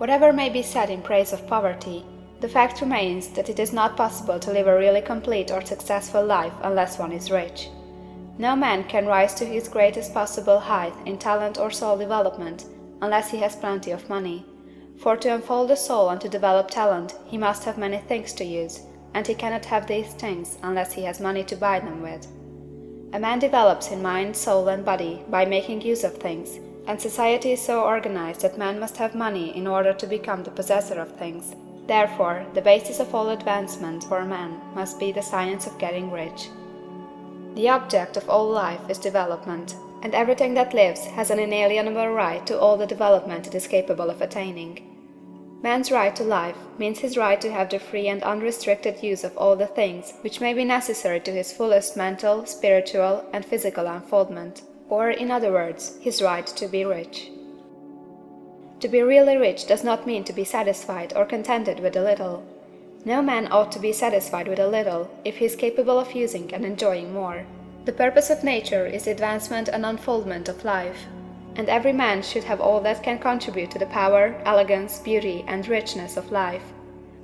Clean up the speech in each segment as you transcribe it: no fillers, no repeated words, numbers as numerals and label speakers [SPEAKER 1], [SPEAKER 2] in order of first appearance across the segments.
[SPEAKER 1] Whatever may be said in praise of poverty, the fact remains that it is not possible to live a really complete or successful life unless one is rich. No man can rise to his greatest possible height in talent or soul development unless he has plenty of money, for to unfold the soul and to develop talent he must have many things to use, and he cannot have these things unless he has money to buy them with. A man develops in mind, soul, and body by making use of things, and society is so organized that man must have money in order to become the possessor of things. Therefore, the basis of all advancement for man must be the science of getting rich. The object of all life is development, and everything that lives has an inalienable right to all the development it is capable of attaining. Man's right to life means his right to have the free and unrestricted use of all the things which may be necessary to his fullest mental, spiritual, and physical unfoldment, or, in other words, his right to be rich. To be really rich does not mean to be satisfied or contented with a little. No man ought to be satisfied with a little if he is capable of using and enjoying more. The purpose of nature is the advancement and unfoldment of life, and every man should have all that can contribute to the power, elegance, beauty, and richness of life.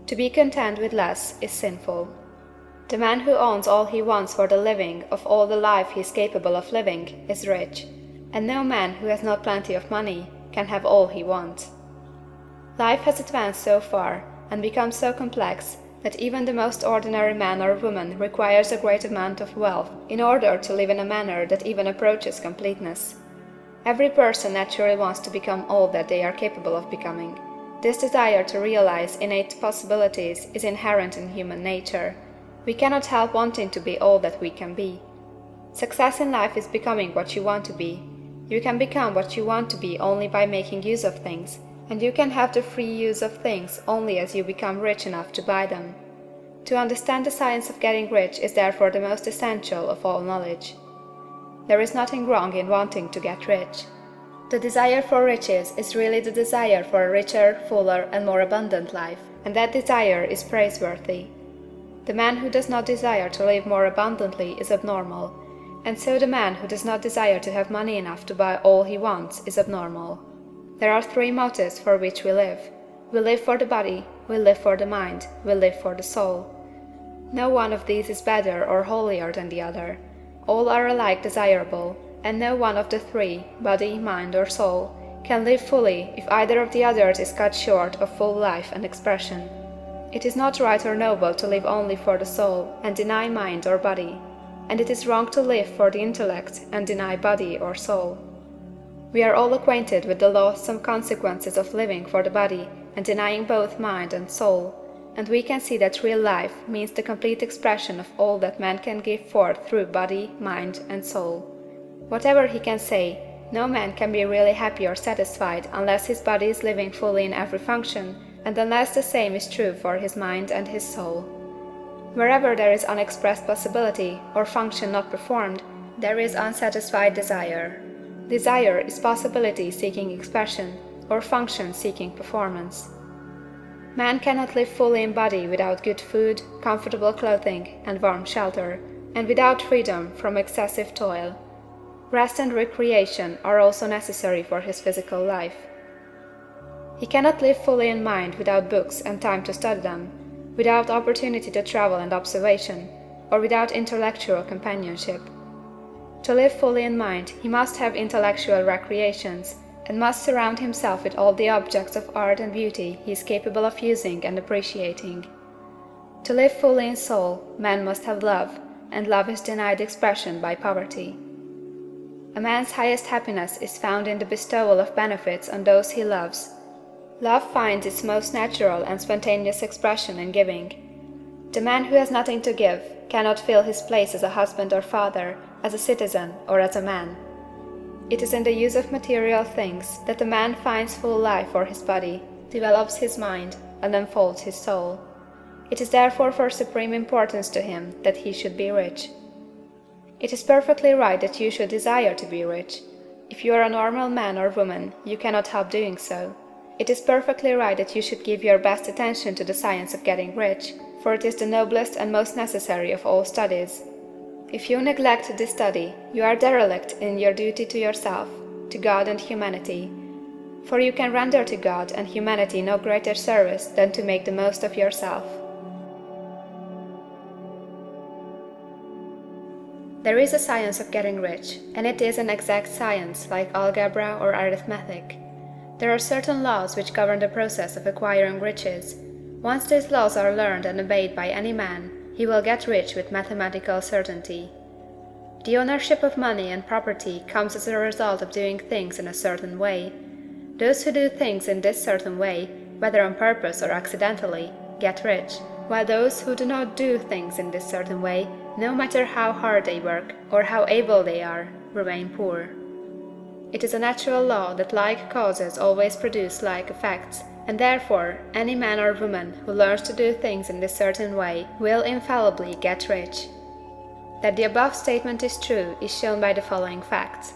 [SPEAKER 1] To be content with less is sinful. The man who owns all he wants for the living of all the life he is capable of living is rich, and no man who has not plenty of money can have all he wants. Life has advanced so far and become so complex that even the most ordinary man or woman requires a great amount of wealth in order to live in a manner that even approaches completeness. Every person naturally wants to become all that they are capable of becoming. This desire to realize innate possibilities is inherent in human nature. We cannot help wanting to be all that we can be. Success in life is becoming what you want to be. You can become what you want to be only by making use of things, and you can have the free use of things only as you become rich enough to buy them. To understand the science of getting rich is therefore the most essential of all knowledge. There is nothing wrong in wanting to get rich. The desire for riches is really the desire for a richer, fuller, and more abundant life, and that desire is praiseworthy. The man who does not desire to live more abundantly is abnormal, and so the man who does not desire to have money enough to buy all he wants is abnormal. There are three motives for which we live. We live for the body, we live for the mind, we live for the soul. No one of these is better or holier than the other. All are alike desirable, and no one of the three, body, mind, or soul, can live fully if either of the others is cut short of full life and expression. It is not right or noble to live only for the soul and deny mind or body, and it is wrong to live for the intellect and deny body or soul. We are all acquainted with the loathsome consequences of living for the body and denying both mind and soul, and we can see that real life means the complete expression of all that man can give forth through body, mind, and soul. Whatever he can say, no man can be really happy or satisfied unless his body is living fully in every function, and unless the same is true for his mind and his soul. Wherever there is unexpressed possibility or function not performed, there is unsatisfied desire. Desire is possibility seeking expression, or function seeking performance. Man cannot live fully in body without good food, comfortable clothing, and warm shelter, and without freedom from excessive toil. Rest and recreation are also necessary for his physical life. He cannot live fully in mind without books and time to study them, without opportunity to travel and observation, or without intellectual companionship. To live fully in mind, he must have intellectual recreations, and must surround himself with all the objects of art and beauty he is capable of using and appreciating. To live fully in soul, man must have love, and love is denied expression by poverty. A man's highest happiness is found in the bestowal of benefits on those he loves. Love finds its most natural and spontaneous expression in giving. The man who has nothing to give cannot fill his place as a husband or father, as a citizen, or as a man. It is in the use of material things that a man finds full life for his body, develops his mind, and unfolds his soul. It is therefore for supreme importance to him that he should be rich. It is perfectly right that you should desire to be rich. If you are a normal man or woman, you cannot help doing so. It is perfectly right that you should give your best attention to the science of getting rich, for it is the noblest and most necessary of all studies. If you neglect this study, you are derelict in your duty to yourself, to God and humanity. For you can render to God and humanity no greater service than to make the most of yourself. There is a science of getting rich, and it is an exact science like algebra or arithmetic. There are certain laws which govern the process of acquiring riches. Once these laws are learned and obeyed by any man, he will get rich with mathematical certainty. The ownership of money and property comes as a result of doing things in a certain way. Those who do things in this certain way, whether on purpose or accidentally, get rich, while those who do not do things in this certain way, no matter how hard they work or how able they are, remain poor. It is a natural law that like causes always produce like effects, and therefore any man or woman who learns to do things in this certain way will infallibly get rich. That the above statement is true is shown by the following facts.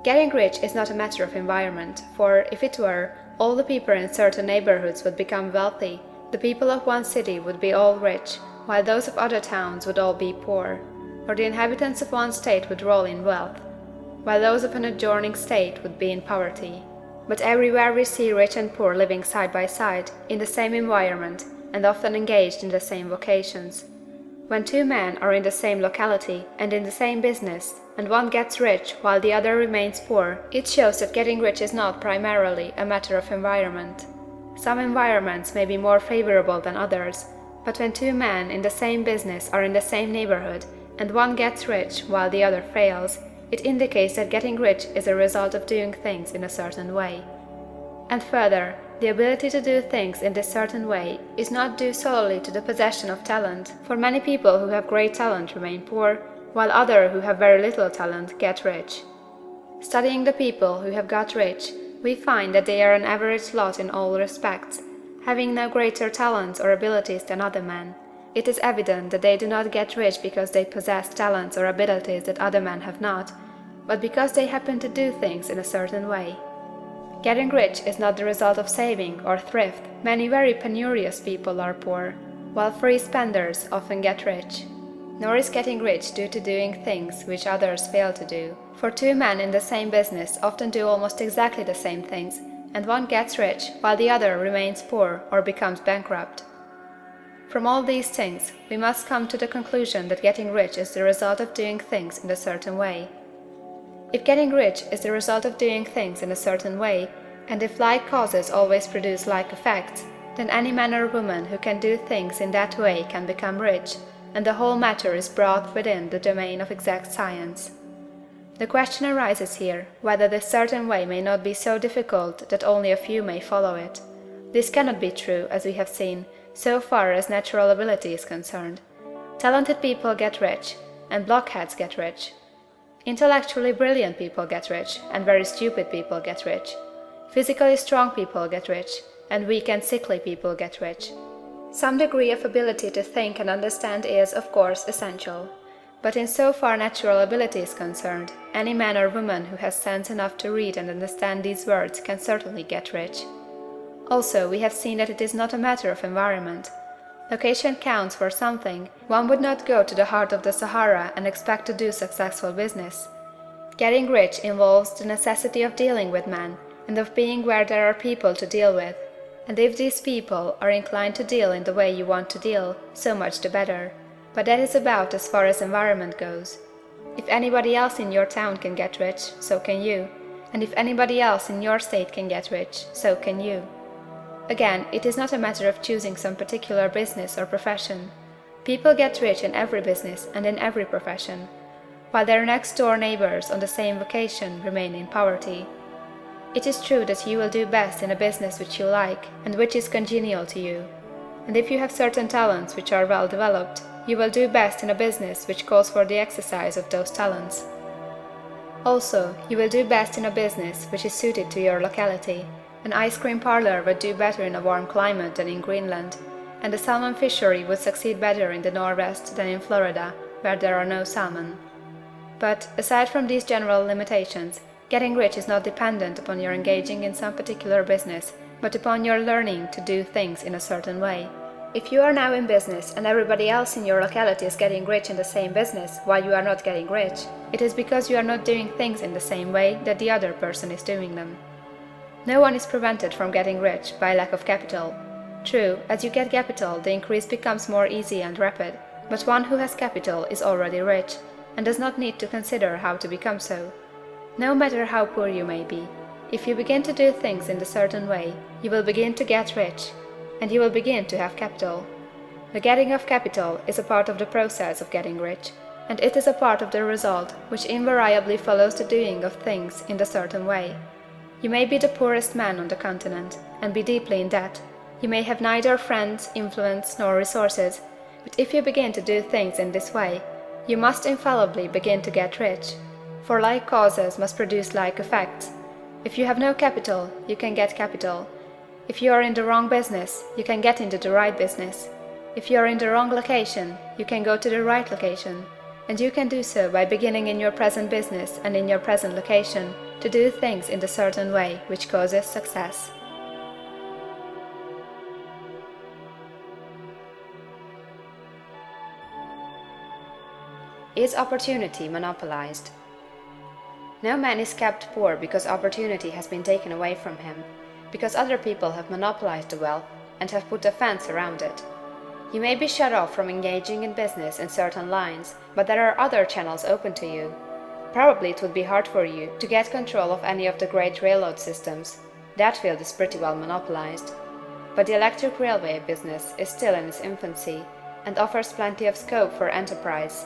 [SPEAKER 1] Getting rich is not a matter of environment, for if it were, all the people in certain neighborhoods would become wealthy, the people of one city would be all rich, while those of other towns would all be poor, or the inhabitants of one state would roll in wealth, while those of an adjoining state would be in poverty. But everywhere we see rich and poor living side by side, in the same environment, and often engaged in the same vocations. When two men are in the same locality and in the same business, and one gets rich while the other remains poor, it shows that getting rich is not primarily a matter of environment. Some environments may be more favorable than others, but when two men in the same business are in the same neighborhood, and one gets rich while the other fails, it indicates that getting rich is a result of doing things in a certain way. And further, the ability to do things in this certain way is not due solely to the possession of talent, for many people who have great talent remain poor, while others who have very little talent get rich. Studying the people who have got rich, we find that they are an average lot in all respects, having no greater talents or abilities than other men. It is evident that they do not get rich because they possess talents or abilities that other men have not, but because they happen to do things in a certain way. Getting rich is not the result of saving or thrift. Many very penurious people are poor, while free spenders often get rich. Nor is getting rich due to doing things which others fail to do, for two men in the same business often do almost exactly the same things, and one gets rich while the other remains poor or becomes bankrupt. From all these things, we must come to the conclusion that getting rich is the result of doing things in a certain way. If getting rich is the result of doing things in a certain way, and if like causes always produce like effects, then any man or woman who can do things in that way can become rich, and the whole matter is brought within the domain of exact science. The question arises here, whether this certain way may not be so difficult that only a few may follow it. This cannot be true, as we have seen, so far as natural ability is concerned. Talented people get rich, and blockheads get rich. Intellectually brilliant people get rich, and very stupid people get rich. Physically strong people get rich, and weak and sickly people get rich. Some degree of ability to think and understand is, of course, essential. But in so far natural ability is concerned, any man or woman who has sense enough to read and understand these words can certainly get rich. Also, we have seen that it is not a matter of environment. Location counts for something. One would not go to the heart of the Sahara and expect to do successful business. Getting rich involves the necessity of dealing with men, and of being where there are people to deal with. And if these people are inclined to deal in the way you want to deal, so much the better. But that is about as far as environment goes. If anybody else in your town can get rich, so can you. And if anybody else in your state can get rich, so can you. Again, it is not a matter of choosing some particular business or profession. People get rich in every business and in every profession, while their next-door neighbors on the same vocation remain in poverty. It is true that you will do best in a business which you like, and which is congenial to you. And if you have certain talents which are well developed, you will do best in a business which calls for the exercise of those talents. Also, you will do best in a business which is suited to your locality. An ice cream parlor would do better in a warm climate than in Greenland, and a salmon fishery would succeed better in the Northwest than in Florida, where there are no salmon. But, aside from these general limitations, getting rich is not dependent upon your engaging in some particular business, but upon your learning to do things in a certain way. If you are now in business and everybody else in your locality is getting rich in the same business while you are not getting rich, it is because you are not doing things in the same way that the other person is doing them. No one is prevented from getting rich by lack of capital. True, as you get capital, the increase becomes more easy and rapid, but one who has capital is already rich, and does not need to consider how to become so. No matter how poor you may be, if you begin to do things in a certain way, you will begin to get rich, and you will begin to have capital. The getting of capital is a part of the process of getting rich, and it is a part of the result which invariably follows the doing of things in a certain way. You may be the poorest man on the continent, and be deeply in debt. You may have neither friends, influence, nor resources, but if you begin to do things in this way, you must infallibly begin to get rich, for like causes must produce like effects. If you have no capital, you can get capital. If you are in the wrong business, you can get into the right business. If you are in the wrong location, you can go to the right location, and you can do so by beginning in your present business and in your present location to do things in the certain way which causes success. Is opportunity monopolized? No man is kept poor because opportunity has been taken away from him, because other people have monopolized the wealth and have put a fence around it. You may be shut off from engaging in business in certain lines, but there are other channels open to you. Probably it would be hard for you to get control of any of the great railroad systems. That field is pretty well monopolized. But the electric railway business is still in its infancy, and offers plenty of scope for enterprise.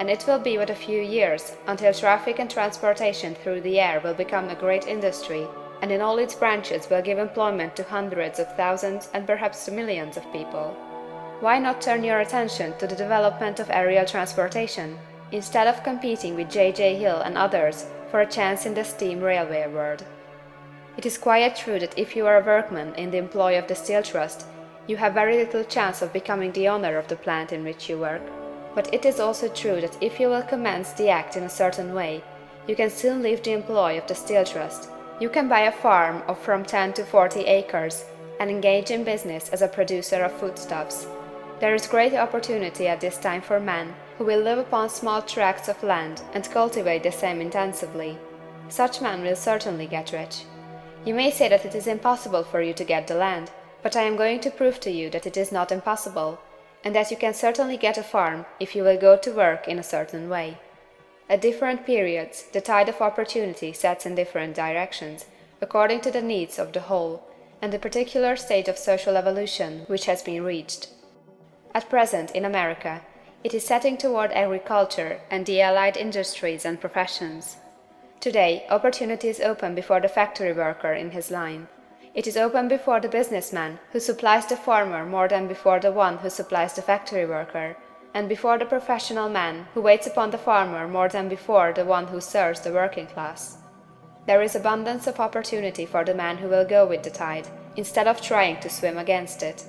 [SPEAKER 1] And it will be but a few years until traffic and transportation through the air will become a great industry, and in all its branches will give employment to hundreds of thousands and perhaps to millions of people. Why not turn your attention to the development of aerial transportation, instead of competing with J. Hill and others for a chance in the steam railway world? It is quite true that if you are a workman in the employ of the Steel Trust, you have very little chance of becoming the owner of the plant in which you work. But it is also true that if you will commence the act in a certain way, you can soon leave the employ of the Steel Trust. You can buy a farm of from 10 to 40 acres and engage in business as a producer of foodstuffs. There is great opportunity at this time for men who will live upon small tracts of land and cultivate the same intensively. Such men will certainly get rich. You may say that it is impossible for you to get the land, but I am going to prove to you that it is not impossible, and that you can certainly get a farm if you will go to work in a certain way. At different periods, the tide of opportunity sets in different directions, according to the needs of the whole, and the particular state of social evolution which has been reached. At present, in America, it is setting toward agriculture and the allied industries and professions. Today, opportunity is open before the factory worker in his line. It is open before the businessman who supplies the farmer more than before the one who supplies the factory worker, and before the professional man who waits upon the farmer more than before the one who serves the working class. There is abundance of opportunity for the man who will go with the tide, instead of trying to swim against it.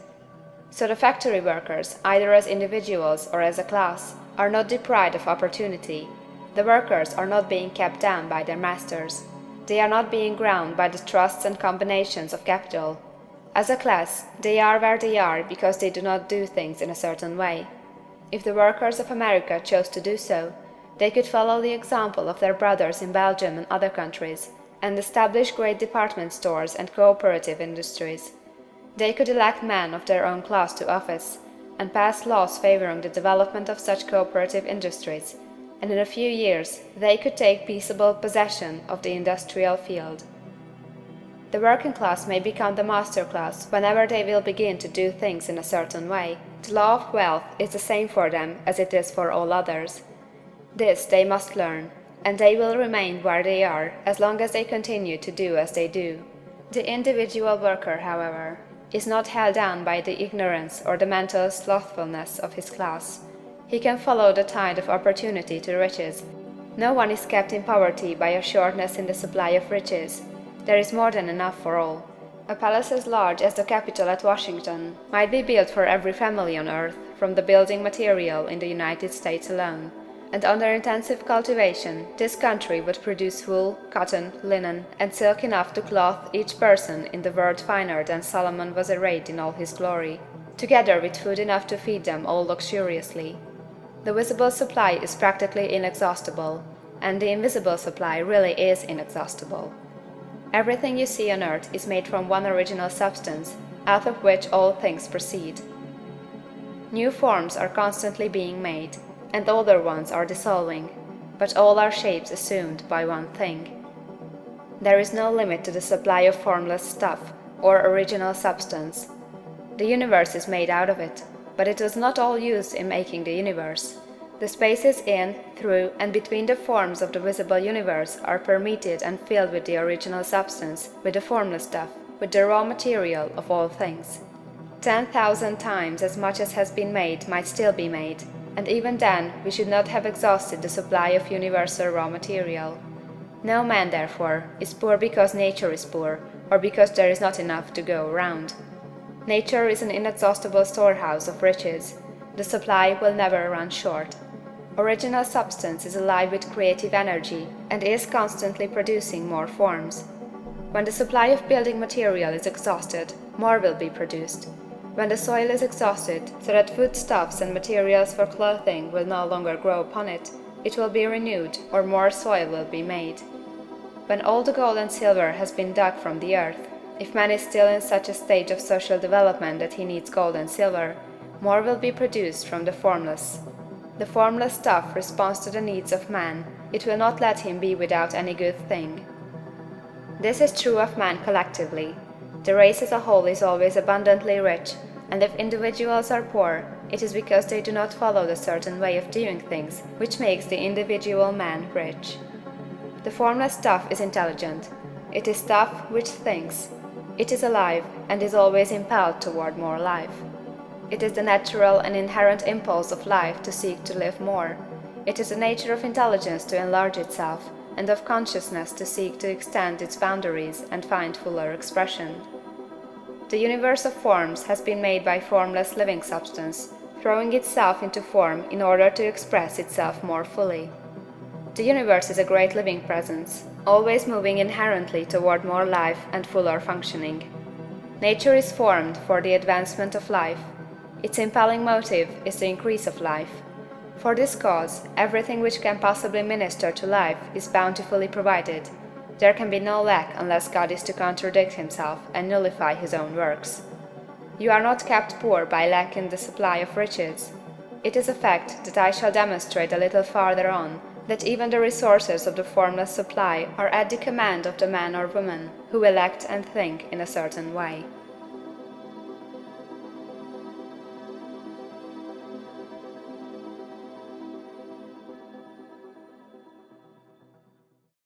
[SPEAKER 1] So the factory workers, either as individuals or as a class, are not deprived of opportunity. The workers are not being kept down by their masters. They are not being ground by the trusts and combinations of capital. As a class, they are where they are because they do not do things in a certain way. If the workers of America chose to do so, they could follow the example of their brothers in Belgium and other countries, and establish great department stores and cooperative industries. They could elect men of their own class to office, and pass laws favoring the development of such cooperative industries, and in a few years they could take peaceable possession of the industrial field. The working class may become the master class whenever they will begin to do things in a certain way. The law of wealth is the same for them as it is for all others. This they must learn, and they will remain where they are as long as they continue to do as they do. The individual worker, however, is not held down by the ignorance or the mental slothfulness of his class. He can follow the tide of opportunity to riches. No one is kept in poverty by a shortness in the supply of riches. There is more than enough for all. A palace as large as the Capitol at Washington might be built for every family on earth from the building material in the United States alone, and under intensive cultivation this country would produce wool, cotton, linen, and silk enough to clothe each person in the world finer than Solomon was arrayed in all his glory, together with food enough to feed them all luxuriously. The visible supply is practically inexhaustible, and the invisible supply really is inexhaustible. Everything you see on earth is made from one original substance, out of which all things proceed. New forms are constantly being made, and older ones are dissolving, but all are shapes assumed by one thing. There is no limit to the supply of formless stuff, or original substance. The universe is made out of it, but it is not all used in making the universe. The spaces in, through, and between the forms of the visible universe are permeated and filled with the original substance, with the formless stuff, with the raw material of all things. 10,000 times as much as has been made might still be made, and even then we should not have exhausted the supply of universal raw material. No man, therefore, is poor because nature is poor, or because there is not enough to go round. Nature is an inexhaustible storehouse of riches. The supply will never run short. Original substance is alive with creative energy, and is constantly producing more forms. When the supply of building material is exhausted, more will be produced. When the soil is exhausted, so that foodstuffs and materials for clothing will no longer grow upon it, it will be renewed, or more soil will be made. When all the gold and silver has been dug from the earth, if man is still in such a stage of social development that he needs gold and silver, more will be produced from the formless. The formless stuff responds to the needs of man, it will not let him be without any good thing. This is true of man collectively. The race as a whole is always abundantly rich, and if individuals are poor, it is because they do not follow the certain way of doing things which makes the individual man rich. The formless stuff is intelligent. It is stuff which thinks. It is alive, and is always impelled toward more life. It is the natural and inherent impulse of life to seek to live more. It is the nature of intelligence to enlarge itself, and of consciousness to seek to extend its boundaries and find fuller expression. The universe of forms has been made by formless living substance, throwing itself into form in order to express itself more fully. The universe is a great living presence, always moving inherently toward more life and fuller functioning. Nature is formed for the advancement of life. Its impelling motive is the increase of life. For this cause, everything which can possibly minister to life is bountifully provided. There can be no lack unless God is to contradict himself and nullify his own works. You are not kept poor by lack in the supply of riches. It is a fact that I shall demonstrate a little farther on, that even the resources of the formless supply are at the command of the man or woman who will act and think in a certain way.